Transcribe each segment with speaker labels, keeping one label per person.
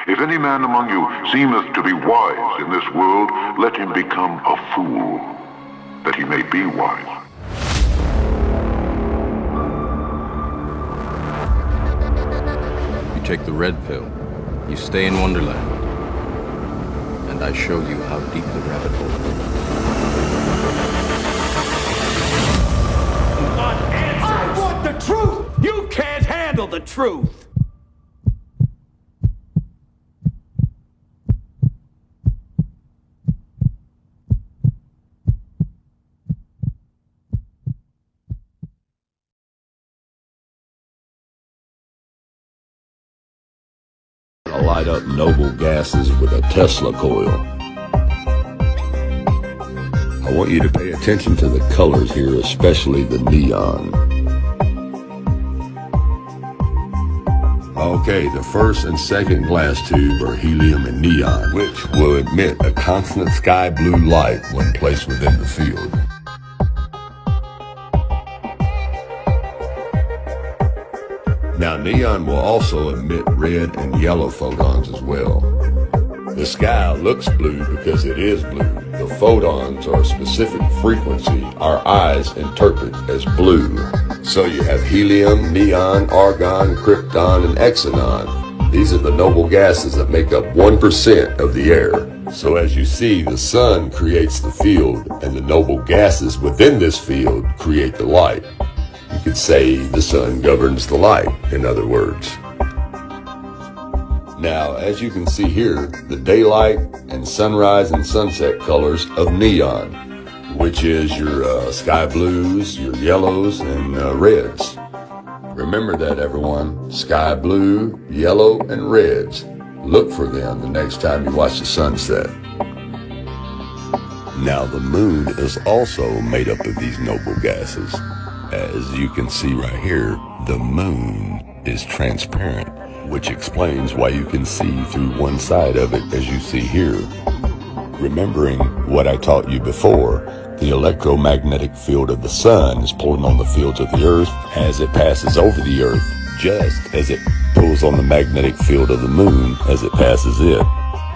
Speaker 1: If any man among you seemeth to be wise in this world, let him become a fool, that he may be wise.
Speaker 2: You take the red pill, you stay in Wonderland, and I show you how deep the rabbit hole is.
Speaker 3: I want the truth! You can't handle the truth!
Speaker 4: Light up noble gases with a Tesla coil. I want you to pay attention to the colors here, especially the neon. Okay, the first and second glass tube are helium and neon, which will emit a constant sky blue light when placed within the field. Now, neon will also emit red and yellow photons as well. The sky looks blue because it is blue. The photons are a specific frequency our eyes interpret as blue. So you have helium, neon, argon, krypton, and xenon. These are the noble gases that make up 1% of the air. So as you see, the sun creates the field, and the noble gases within this field create the light. You could say the sun governs the light, in other words. Now, as you can see here, the daylight and sunrise and sunset colors of neon, which is your sky blues, your yellows, and reds. Remember that, everyone. Sky blue, yellow, and reds. Look for them the next time you watch the sunset. Now, the moon is also made up of these noble gases. As you can see right here, the moon is transparent, which explains why you can see through one side of it, as you see here. Remembering what I taught you before, the electromagnetic field of the sun is pulling on the fields of the earth as it passes over the earth, just as it pulls on the magnetic field of the moon as it passes it.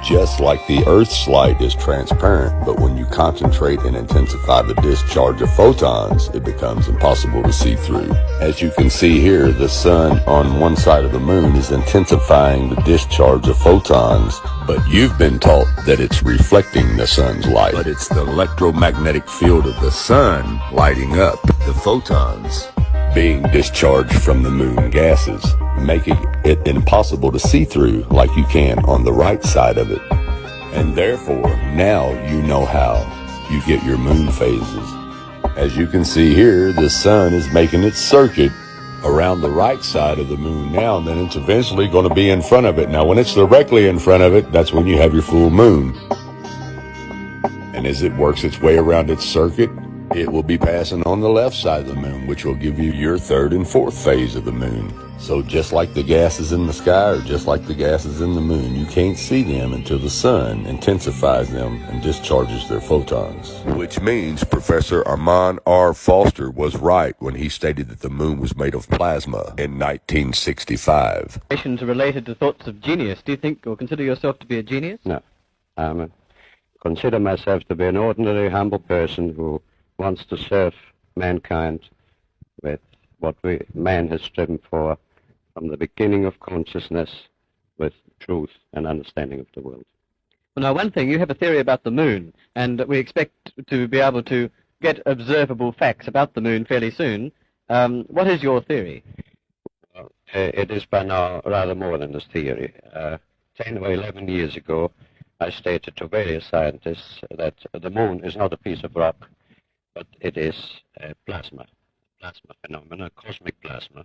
Speaker 4: Just like the Earth's light is transparent, but when you concentrate and intensify the discharge of photons, it becomes impossible to see through. As you can see here, the sun on one side of the moon is intensifying the discharge of photons, but you've been taught that it's reflecting the sun's light. But it's the electromagnetic field of the sun lighting up the photons being discharged from the moon gases, making it impossible to see through like you can on the right side of it. And therefore, now you know how you get your moon phases. As you can see here, the sun is making its circuit around the right side of the moon now, and then it's eventually going to be in front of it. Now, when it's directly in front of it, that's when you have your full moon. And as it works its way around its circuit, it will be passing on the left side of the moon, which will give you your third and fourth phase of the moon. So just like the gases in the sky, or just like the gases in the moon, you can't see them until the sun intensifies them and discharges their photons. Which means Professor Armand R. Foster was right when he stated that the moon was made of plasma in 1965.
Speaker 5: Questions related to thoughts of genius. Do you think or consider yourself to be a genius?
Speaker 6: No. I consider myself to be an ordinary, humble person who wants to serve mankind with what man has striven for from the beginning of consciousness, with truth and understanding of the world.
Speaker 5: Well, now, one thing, you have a theory about the moon, and we expect to be able to get observable facts about the moon fairly soon. What is your theory?
Speaker 6: Well, it is by now rather more than a theory. 10 or 11 years ago, I stated to various scientists that the moon is not a piece of rock, but it is a plasma phenomena, cosmic plasma,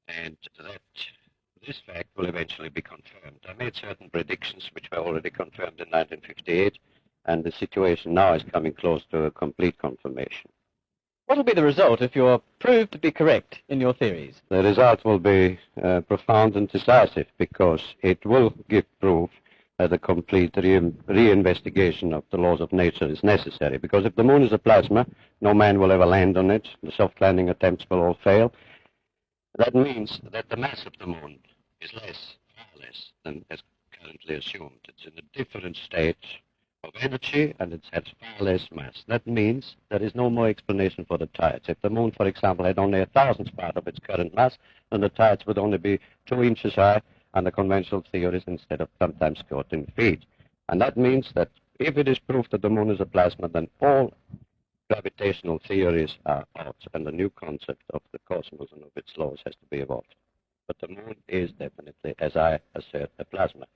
Speaker 6: and that this fact will eventually be confirmed. I made certain predictions which were already confirmed in 1958, and the situation now is coming close to a complete confirmation.
Speaker 5: What will be the result if you're proved to be correct in your theories?
Speaker 6: The result will be profound and decisive, because it will give proof that a complete reinvestigation of the laws of nature is necessary. Because if the moon is a plasma, no man will ever land on it. The soft landing attempts will all fail. That means that the mass of the moon is less less than as currently assumed. It's in a different state of energy, and it has far less mass. That means there is no more explanation for the tides. If the moon, for example, had only a thousandth part of its current mass, then the tides would only be 2 inches high under conventional theories instead of sometimes 14 feet. And that means that if it is proved that the moon is a plasma, then all gravitational theories are out, and a new concept of the cosmos and of its laws has to be evolved. But the moon is definitely, as I assert, a plasma,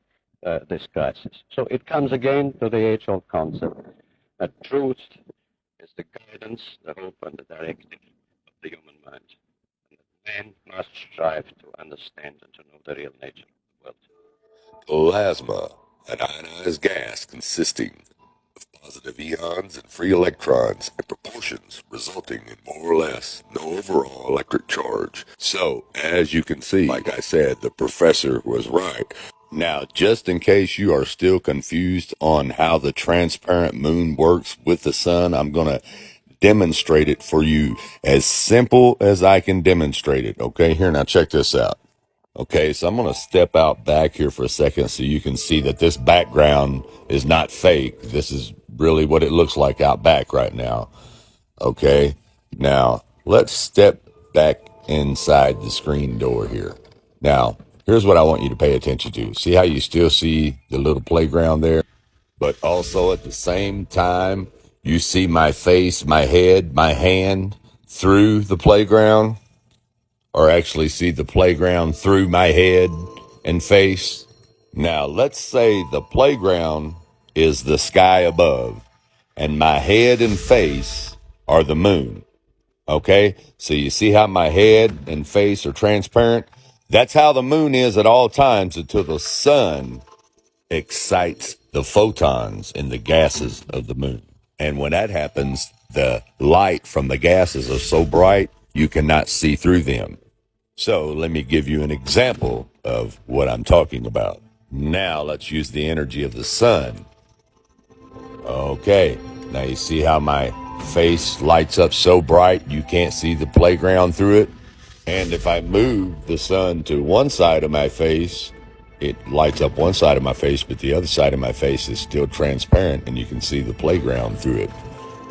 Speaker 6: this crisis. So it comes again to the age-old concept that truth is the guidance, the hope, and the directive of the human mind. And that man must strive to understand and to know the real nature of the world.
Speaker 4: Plasma, an ionized gas consisting of positive ions and free electrons in proportions resulting in more or less no overall electric charge. So, as you can see, like I said, the professor was right. Now, just in case you are still confused on how the transparent moon works with the sun, I'm going to demonstrate it for you as simple as I can demonstrate it. Okay, here, now check this out. Okay, so I'm going to step out back here for a second so you can see that this background is not fake. This is really what it looks like out back right now. Okay, now let's step back inside the screen door here. Now, here's what I want you to pay attention to. See how you still see the little playground there? But also at the same time, you see my face, my head, my hand through the playground? Or actually see the playground through my head and face. Now, let's say the playground is the sky above, and my head and face are the moon. Okay? So you see how my head and face are transparent? That's how the moon is at all times until the sun excites the photons in the gases of the moon. And when that happens, the light from the gases are so bright you cannot see through them. So let me give you an example of what I'm talking about. Now let's use the energy of the sun. Okay, now you see how my face lights up so bright you can't see the playground through it? And if I move the sun to one side of my face, it lights up one side of my face, but the other side of my face is still transparent and you can see the playground through it.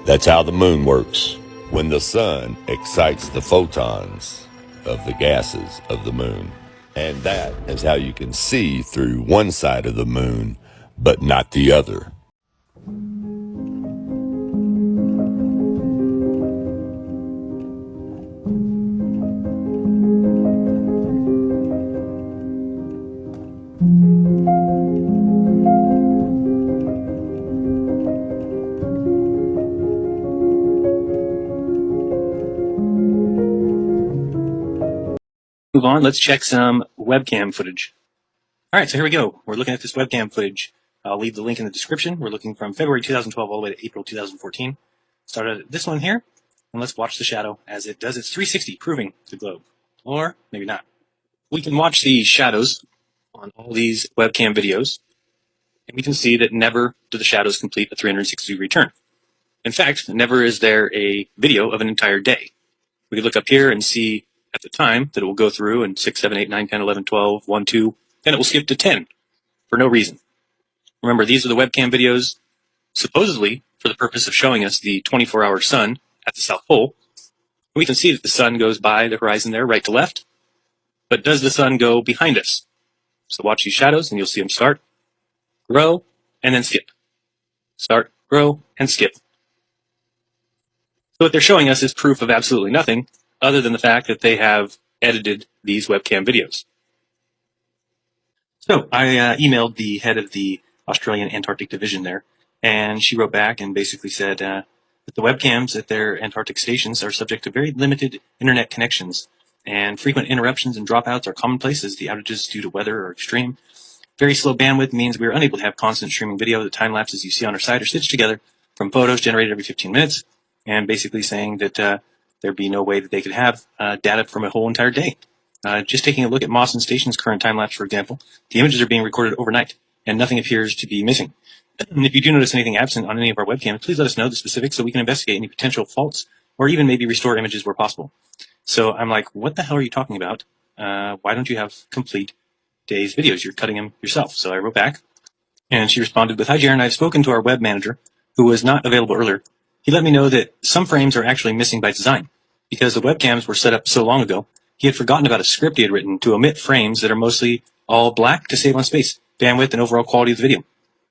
Speaker 4: That's how the moon works. When the sun excites the photons of the gases of the moon. And that is how you can see through one side of the moon, but not the other.
Speaker 7: Move on, let's check some webcam footage. All right, so here we go. We're looking at this webcam footage. I'll leave the link in the description. We're looking from February 2012 all the way to April 2014. Started at this one here, and let's watch the shadow as it does its 360, proving the globe. Or maybe not. We can watch the shadows on all these webcam videos, and we can see that never do the shadows complete a 360-degree turn. In fact, never is there a video of an entire day. We could look up here and see at the time that it will go through and 6, 7, 8, 9, 10, 11, 12, 1, 2, then it will skip to 10 for no reason. Remember, these are the webcam videos supposedly for the purpose of showing us the 24-hour sun at the South Pole. We can see that the sun goes by the horizon there, right to left. But does the sun go behind us? So watch these shadows and you'll see them start, grow, and then skip. Start, grow, and skip. So what they're showing us is proof of absolutely nothing other than the fact that they have edited these webcam videos. So I emailed the head of the Australian Antarctic Division there, and she wrote back and basically said that the webcams at their Antarctic stations are subject to very limited internet connections, and frequent interruptions and dropouts are commonplace as the outages due to weather are extreme. Very slow bandwidth means we are unable to have constant streaming video. The time lapses you see on our site are stitched together from photos generated every 15 minutes, and basically saying that there'd be no way that they could have data from a whole entire day. Just taking a look at Mawson Station's current time lapse, for example, the images are being recorded overnight, and nothing appears to be missing. And if you do notice anything absent on any of our webcams, please let us know the specifics so we can investigate any potential faults or even maybe restore images where possible. So I'm like, what the hell are you talking about? Why don't you have complete today's videos. You're cutting them yourself. So I wrote back, and she responded with, "Hi, Jaron. I've spoken to our web manager, who was not available earlier. He let me know that some frames are actually missing by design. Because the webcams were set up so long ago, he had forgotten about a script he had written to omit frames that are mostly all black to save on space, bandwidth, and overall quality of the video.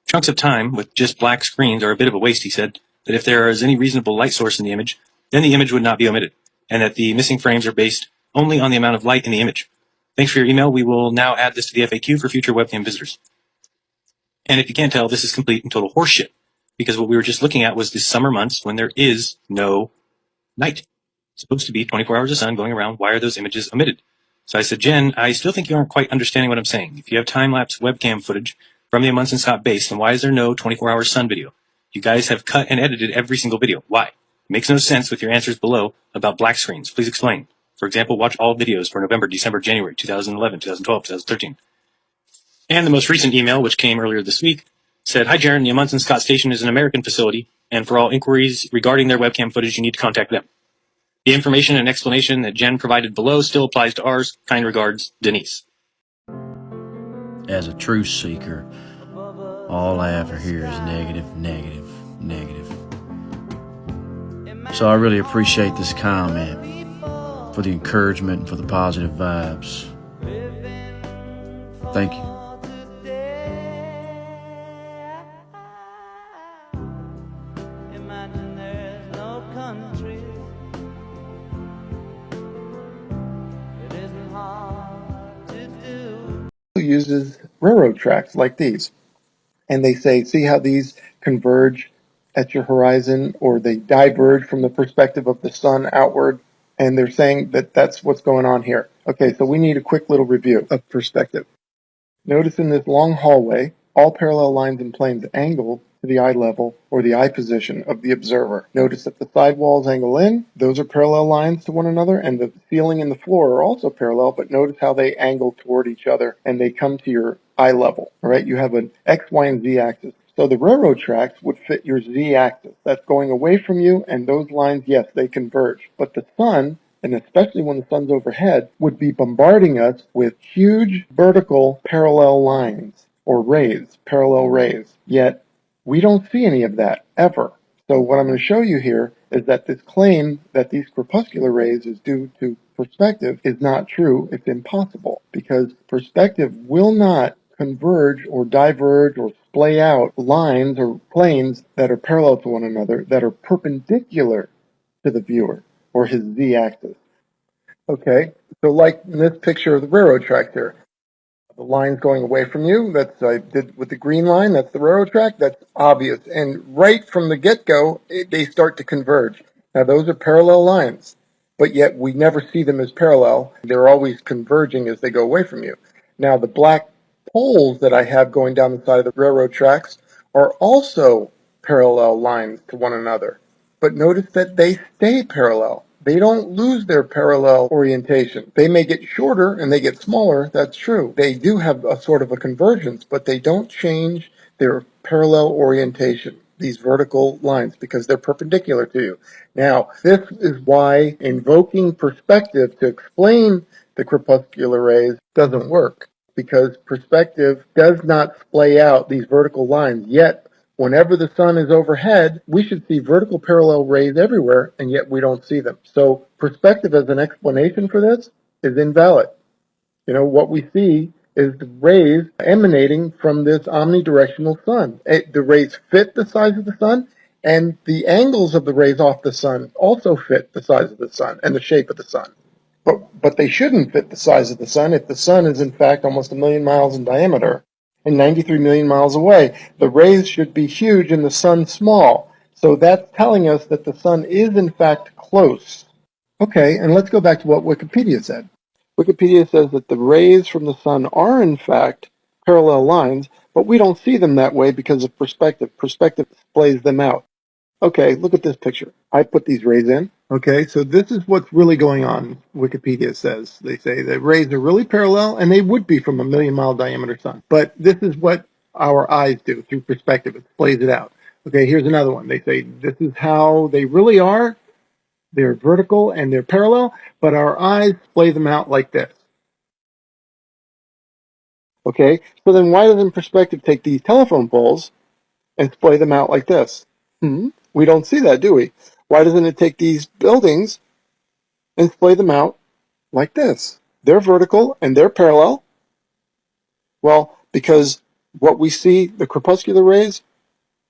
Speaker 7: Chunks of time with just black screens are a bit of a waste," he said, "that if there is any reasonable light source in the image, then the image would not be omitted, and that the missing frames are based only on the amount of light in the image. Thanks for your email. We will now add this to the FAQ for future webcam visitors." And if you can't tell, this is complete and total horseshit, because what we were just looking at was the summer months when there is no night. It's supposed to be 24 hours of sun going around. Why are those images omitted? So I said, "Jen, I still think you aren't quite understanding what I'm saying. If you have time-lapse webcam footage from the Amundsen Scott base, then why is there no 24-hour sun video? You guys have cut and edited every single video. Why? It makes no sense with your answers below about black screens. Please explain. For example, watch all videos for November, December, January, 2011, 2012, 2013. And the most recent email, which came earlier this week, said, "Hi, Jaron, the Amundsen Scott station is an American facility, and for all inquiries regarding their webcam footage, you need to contact them. The information and explanation that Jen provided below still applies to ours. Kind regards, Denise."
Speaker 8: As a truth seeker, all I ever hear is negative, negative, negative. So I really appreciate this comment for the encouragement and for the positive vibes. Thank you.
Speaker 9: Uses railroad tracks like these, and they say, see how these converge at your horizon, or they diverge from the perspective of the sun outward, and they're saying that that's what's going on here. Okay, so we need a quick little review of perspective. Notice in this long hallway, all parallel lines and planes angle to the eye level or the eye position of the observer. Notice that the side walls angle in, those are parallel lines to one another, and the ceiling and the floor are also parallel, but notice how they angle toward each other and they come to your eye level. All right, you have an X, Y, and Z axis. So the railroad tracks would fit your Z axis. That's going away from you, and those lines, yes, they converge. But the sun, and especially when the sun's overhead, would be bombarding us with huge vertical parallel lines, or rays, parallel rays. Yet, we don't see any of that, ever. So what I'm going to show you here is that this claim that these corpuscular rays is due to perspective is not true. It's impossible, because perspective will not converge or diverge or splay out lines or planes that are parallel to one another, that are perpendicular to the viewer or his z-axis. Okay, so like in this picture of the railroad track here, the line's going away from you, that's I did with the green line, that's the railroad track, that's obvious. And right from the get-go, they start to converge. Now those are parallel lines, but yet we never see them as parallel. They're always converging as they go away from you. Now the black poles that I have going down the side of the railroad tracks are also parallel lines to one another. But notice that they stay parallel. They don't lose their parallel orientation. They may get shorter and they get smaller, that's true. They do have a sort of a convergence, but they don't change their parallel orientation, these vertical lines, because they're perpendicular to you. Now, this is why invoking perspective to explain the crepuscular rays doesn't work, because perspective does not splay out these vertical lines, yet whenever the sun is overhead, we should see vertical parallel rays everywhere, and yet we don't see them. So perspective as an explanation for this is invalid. You know, what we see is the rays emanating from this omnidirectional sun. The rays fit the size of the sun, and the angles of the rays off the sun also fit the size of the sun and the shape of the sun. But they shouldn't fit the size of the sun if the sun is in fact almost 1 million miles in diameter and 93 million miles away. The rays should be huge and the sun small. So that's telling us that the sun is in fact close. Okay, and let's go back to what Wikipedia said. Wikipedia says that the rays from the sun are in fact parallel lines, but we don't see them that way because of perspective. Perspective displays them out. Okay, look at this picture. I put these rays in. Okay, so this is what's really going on, Wikipedia says. They say the rays are really parallel, and they would be from a 1 million mile diameter sun. But this is what our eyes do through perspective. It plays it out. Okay, here's another one. They say this is how they really are. They're vertical and they're parallel, but our eyes play them out like this. Okay, so then why doesn't perspective take these telephone poles and splay them out like this? We don't see that, do we? Why doesn't it take these buildings and splay them out like this? They're vertical and they're parallel. Well, because what we see, the crepuscular rays,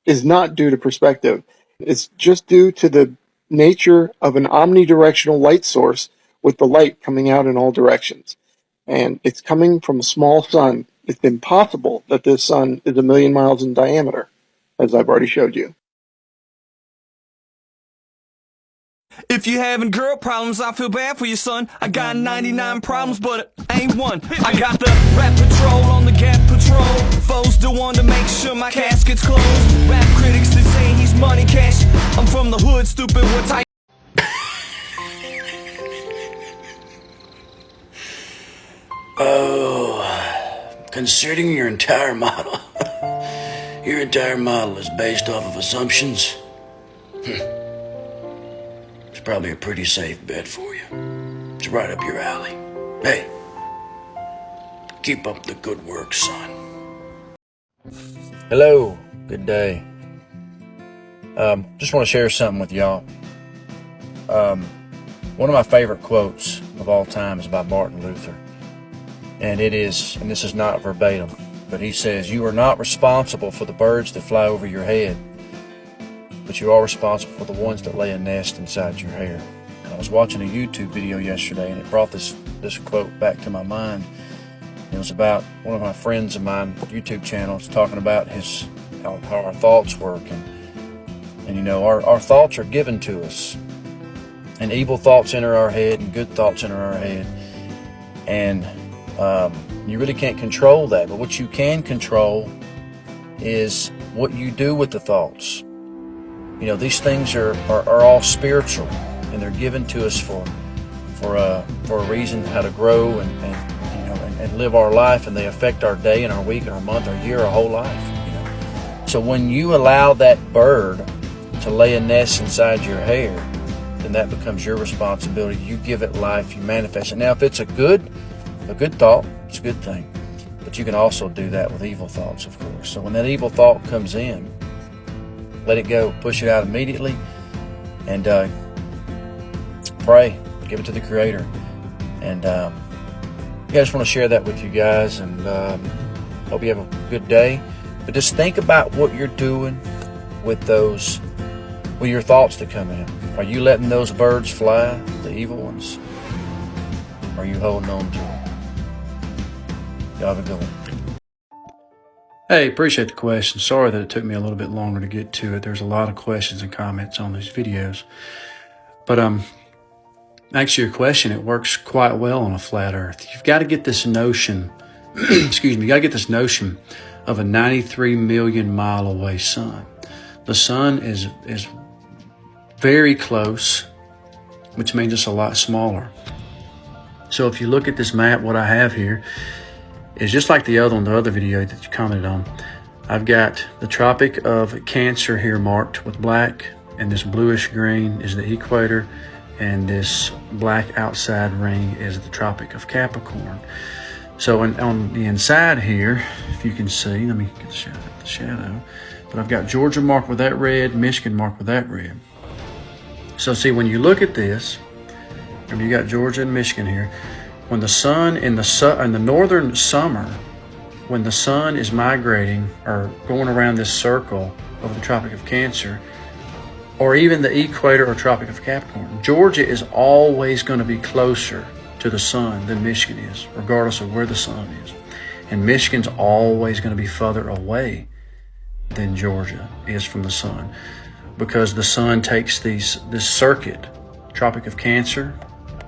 Speaker 9: is not due to perspective. It's just due to the nature of an omnidirectional light source with the light coming out in all directions. And it's coming from a small sun. It's impossible that this sun is 1,000,000 miles in diameter, as I've already showed you.
Speaker 10: If you're having girl problems, I feel bad for you, son. I got 99 problems, but it ain't one. I got the rap patrol on the Gap Patrol. Foes the one to make sure my casket's closed. Rap critics that say he's money cash. I'm from the hood, stupid, what type?
Speaker 8: Oh, considering your entire model, your entire model is based off of assumptions. It's probably a pretty safe bet for you. It's right up your alley. Hey, keep up the good work, son. Hello, good day. Just want to share something with y'all. One of my favorite quotes of all time is by Martin Luther. And it is, and this is not verbatim, but he says, "You are not responsible for the birds that fly over your head, but you are responsible for the ones that lay a nest inside your hair." And I was watching a YouTube video yesterday, and it brought this quote back to my mind. It was about one of my friends of mine, YouTube channels, talking about how our thoughts work, and you know, our thoughts are given to us, and evil thoughts enter our head, and good thoughts enter our head, and you really can't control that. But what you can control is what you do with the thoughts. You know, these things are all spiritual, and they're given to us for a reason, how to grow and live our life, and they affect our day and our week and our month, our year, our whole life. You know, so when you allow that bird to lay a nest inside your hair, then that becomes your responsibility. You give it life, you manifest it. Now, if it's a good thought, it's a good thing, but you can also do that with evil thoughts, of course. So when that evil thought comes in, let it go, push it out immediately, and pray, give it to the Creator. And I just want to share that with you guys, and hope you have a good day. But just think about what you're doing with your thoughts that come in. Are you letting those birds fly, the evil ones? Or are you holding on to them? Y'all have a good one. Hey, appreciate the question. Sorry that it took me a little bit longer to get to it. There's a lot of questions and comments on these videos. But actually your question, it works quite well on a flat earth. You've got to get this notion, excuse me, you got to get this notion of a 93 million mile away sun. The sun is very close, which means it's a lot smaller. So if you look at this map, what I have here is just like the other video that you commented on. I've got the Tropic of Cancer here marked with black, and this bluish green is the equator, and this black outside ring is the Tropic of Capricorn. So on the inside here, if you can see, let me get the shadow, but I've got Georgia marked with that red, Michigan marked with that red. So see, when you look at this, remember you got Georgia and Michigan here. When the sun in the northern summer, when the sun is migrating or going around this circle of the Tropic of Cancer, or even the equator or Tropic of Capricorn, Georgia is always going to be closer to the sun than Michigan is, regardless of where the sun is. And Michigan's always going to be further away than Georgia is from the sun, because the sun takes this circuit, Tropic of Cancer,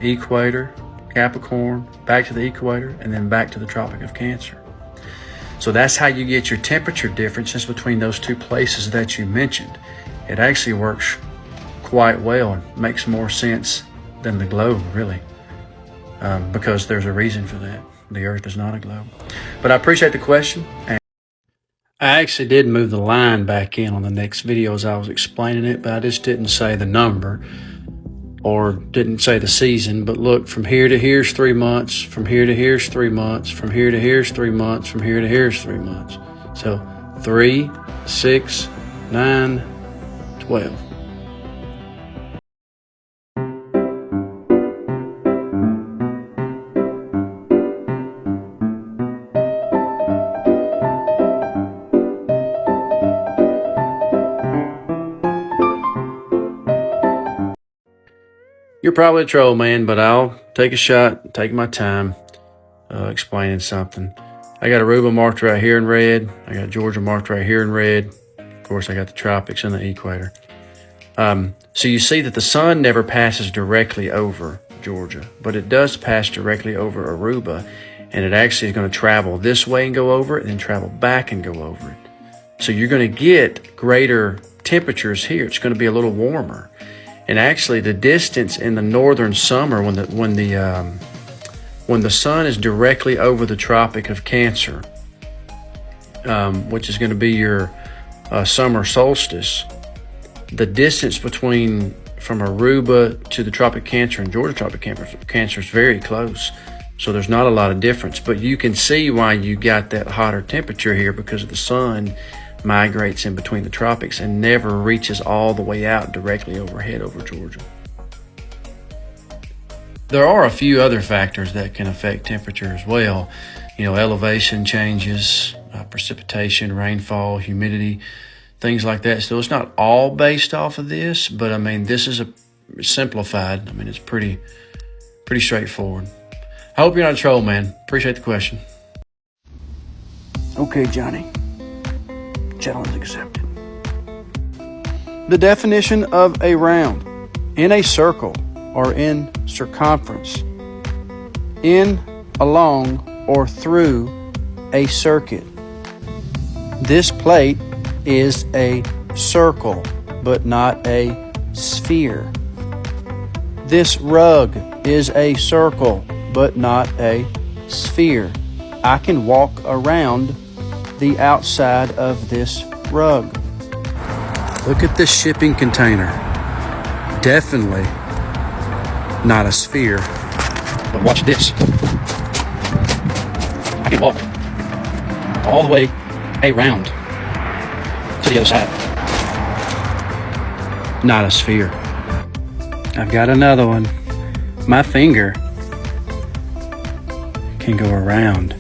Speaker 8: equator, Capricorn, back to the equator, and then back to the Tropic of Cancer. So that's how you get your temperature differences between those two places that you mentioned. It actually works quite well and makes more sense than the globe, really, because there's a reason for that. The Earth is not a globe. But I appreciate the question. And I actually did move the line back in on the next video as I was explaining it, but I just didn't say the number. or didn't say the season, but look, from here to here's 3 months, from here to here's 3 months, from here to here's 3 months, from here to here's 3 months. So 3, 6, 9, 12. You're probably a troll, man, but I'll take a shot, take my time explaining something. I got Aruba marked right here in red. I got Georgia marked right here in red. Of course, I got the tropics and the equator. So you see that the sun never passes directly over Georgia, but it does pass directly over Aruba, and it actually is going to travel this way and go over it, and then travel back and go over it. So you're going to get greater temperatures here. It's going to be a little warmer. And actually, the distance in the northern summer, when the sun is directly over the Tropic of Cancer, which is going to be your summer solstice, the distance from Aruba to the Tropic of Cancer and Georgia Tropic of Cancer is very close. So there's not a lot of difference, but you can see why you got that hotter temperature here, because the sun migrates in between the tropics and never reaches all the way out directly overhead over Georgia. There are a few other factors that can affect temperature as well. Elevation changes, precipitation, rainfall, humidity, things like that. So it's not all based off of this, but this is simplified. It's pretty straightforward. I hope you're not a troll, man. Appreciate the question. Okay, Johnny. Challenge accepted. The definition of a round: in a circle or in circumference, in, along, or through a circuit. This plate is a circle, but not a sphere. This rug is a circle, but not a sphere. I can walk around the outside of this rug. Look at this shipping container. Definitely not a sphere. But watch this. I can walk all the way around to the other side. Not a sphere. I've got another one. My finger can go around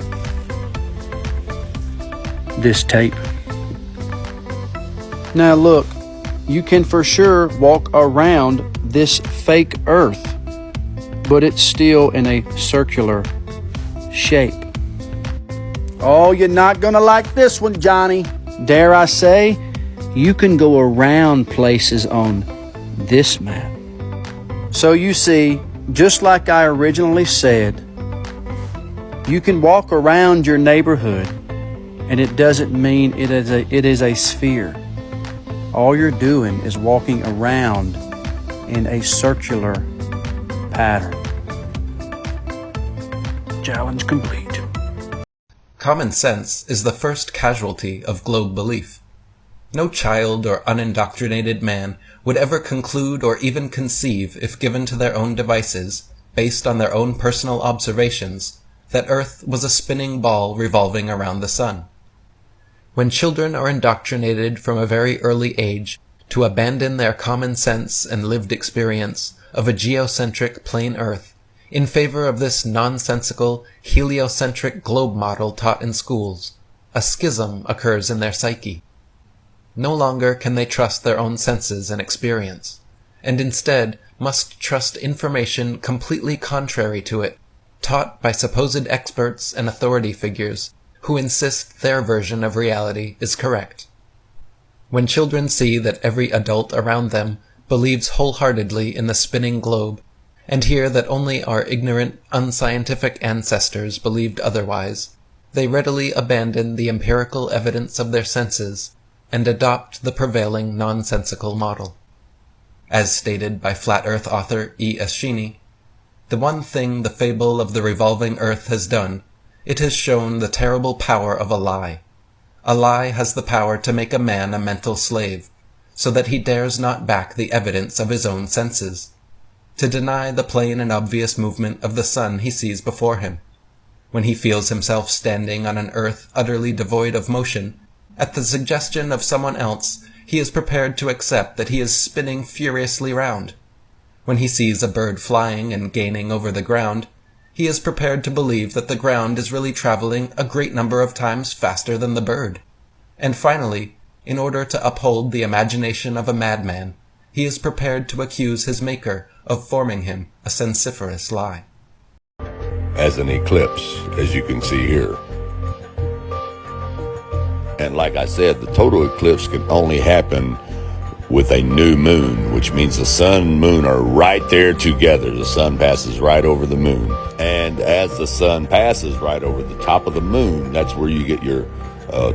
Speaker 8: this tape. Now look, you can for sure walk around this fake earth, but it's still in a circular shape. Oh, you're not gonna like this one, Johnny. Dare I say, you can go around places on this map. So you see, just like I originally said, you can walk around your neighborhood, and it doesn't mean it is a sphere. All you're doing is walking around in a circular pattern. Challenge complete.
Speaker 11: Common sense is the first casualty of globe belief. No child or unindoctrinated man would ever conclude or even conceive, if given to their own devices, based on their own personal observations, that Earth was a spinning ball revolving around the sun. When children are indoctrinated from a very early age to abandon their common sense and lived experience of a geocentric plain Earth in favor of this nonsensical, heliocentric globe model taught in schools, a schism occurs in their psyche. No longer can they trust their own senses and experience, and instead must trust information completely contrary to it, taught by supposed experts and authority figures who insist their version of reality is correct. When children see that every adult around them believes wholeheartedly in the spinning globe, and hear that only our ignorant, unscientific ancestors believed otherwise, they readily abandon the empirical evidence of their senses and adopt the prevailing nonsensical model. As stated by Flat Earth author E. Eschini, the one thing the fable of the revolving Earth has done, it has shown the terrible power of a lie. A lie has the power to make a man a mental slave, so that he dares not back the evidence of his own senses. to deny the plain and obvious movement of the sun he sees before him. When he feels himself standing on an earth utterly devoid of motion, at the suggestion of someone else, he is prepared to accept that he is spinning furiously round. When he sees a bird flying and gaining over the ground, he is prepared to believe that the ground is really traveling a great number of times faster than the bird. And finally, in order to uphold the imagination of a madman, he is prepared to accuse his maker of forming him a sensiferous lie.
Speaker 4: As an eclipse, as you can see here. And like I said, the total eclipse can only happen with a new moon, which means the sun and moon are right there together. The sun passes right over the moon. And as the sun passes right over the top of the moon, that's where you get your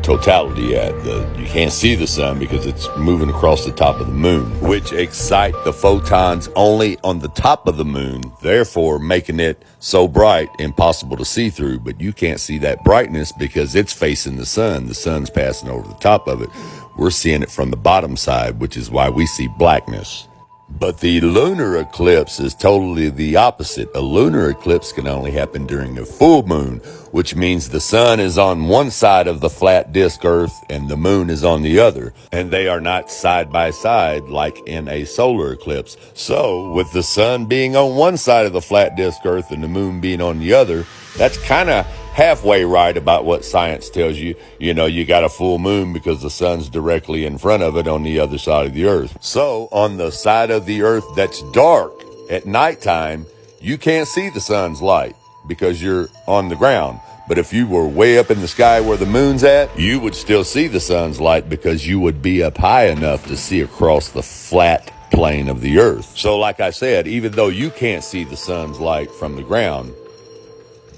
Speaker 4: totality at. You can't see the sun because it's moving across the top of the moon, which excite the photons only on the top of the moon, therefore making it so bright, impossible to see through. But you can't see that brightness because it's facing the sun. The sun's passing over the top of it. We're seeing it from the bottom side, which is why we see blackness. But the lunar eclipse is totally the opposite. A lunar eclipse can only happen during a full moon, which means the sun is on one side of the flat disk Earth and the moon is on the other, and they are not side by side like in a solar eclipse. So, with the sun being on one side of the flat disk Earth and the moon being on the other, that's kind of halfway right about what science tells you. You know, you got a full moon because the sun's directly in front of it on the other side of the earth. So on the side of the earth that's dark at nighttime, you can't see the sun's light because you're on the ground. But if you were way up in the sky where the moon's at, you would still see the sun's light because you would be up high enough to see across the flat plane of the earth. So like I said, even though you can't see the sun's light from the ground,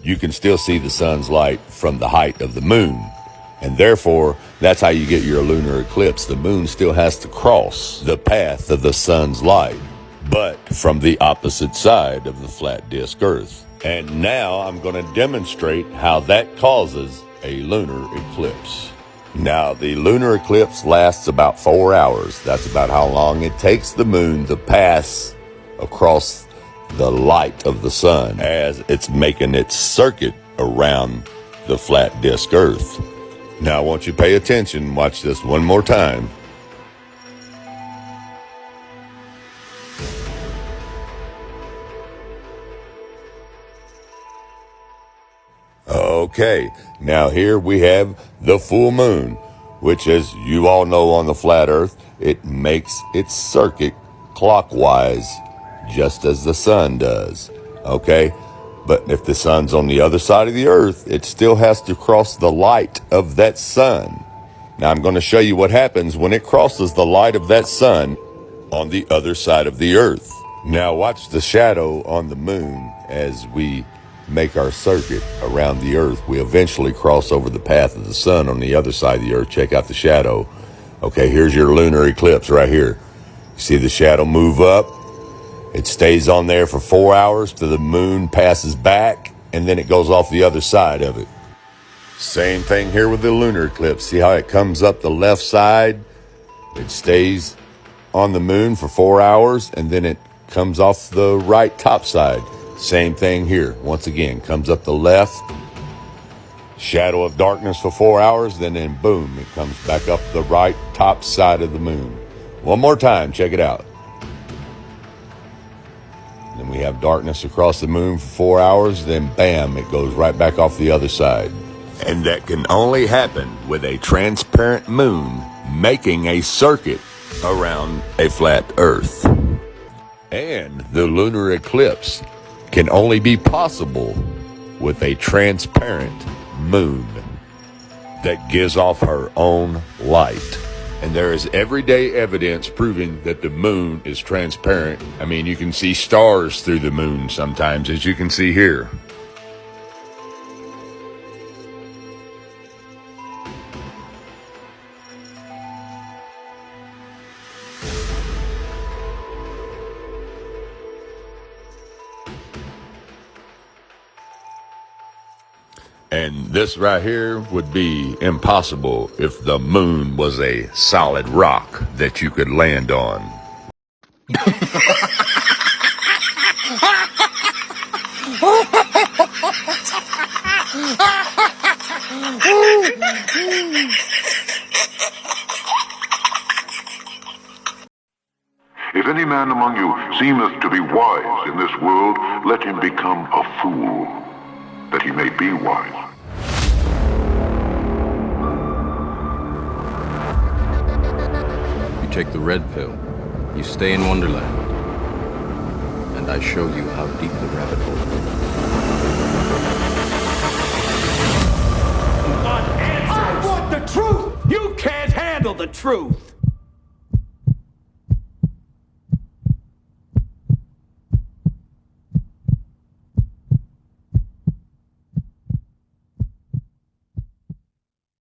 Speaker 4: you can still see the sun's light from the height of the moon. And therefore, that's how you get your lunar eclipse. The moon still has to cross the path of the sun's light, but from the opposite side of the flat disk Earth. And now I'm going to demonstrate how that causes a lunar eclipse. Now, the lunar eclipse lasts about 4 hours. That's about how long it takes the moon to pass across the light of the sun as it's making its circuit around the flat disk Earth. Now I want you to pay attention. Watch this one more time. Okay, now here we have the full moon, which, as you all know, on the flat Earth, it makes its circuit clockwise just as the sun does. Okay, but if the sun's on the other side of the earth, it still has to cross the light of that sun. Now I'm going to show you what happens when it crosses the light of that sun on the other side of the earth. Now watch the shadow on the moon as we make our circuit around the earth. We eventually cross over the path of the sun on the other side of the earth. Check out the shadow. Okay, here's your lunar eclipse right here. You see the shadow move up? It stays on there for 4 hours till the moon passes back, and then it goes off the other side of it. Same thing here with the lunar eclipse. See how it comes up the left side? It stays on the moon for 4 hours, and then it comes off the right top side. Same thing here. Once again, comes up the left, shadow of darkness for 4 hours, then boom, it comes back up the right top side of the moon. One more time, check it out. Then we have darkness across the moon for 4 hours, then bam, it goes right back off the other side. And that can only happen with a transparent moon making a circuit around a flat Earth. And the lunar eclipse can only be possible with a transparent moon that gives off her own light. And there is everyday evidence proving that the moon is transparent. I mean, you can see stars through the moon sometimes, as you can see here. And this right here would be impossible if the moon was a solid rock that you could land on.
Speaker 1: If any man among you seemeth to be wise in this world, let him become a fool, that he may be wise.
Speaker 2: You take the red pill, you stay in Wonderland, and I show you how deep the rabbit hole.
Speaker 3: I want the truth! You can't handle the truth!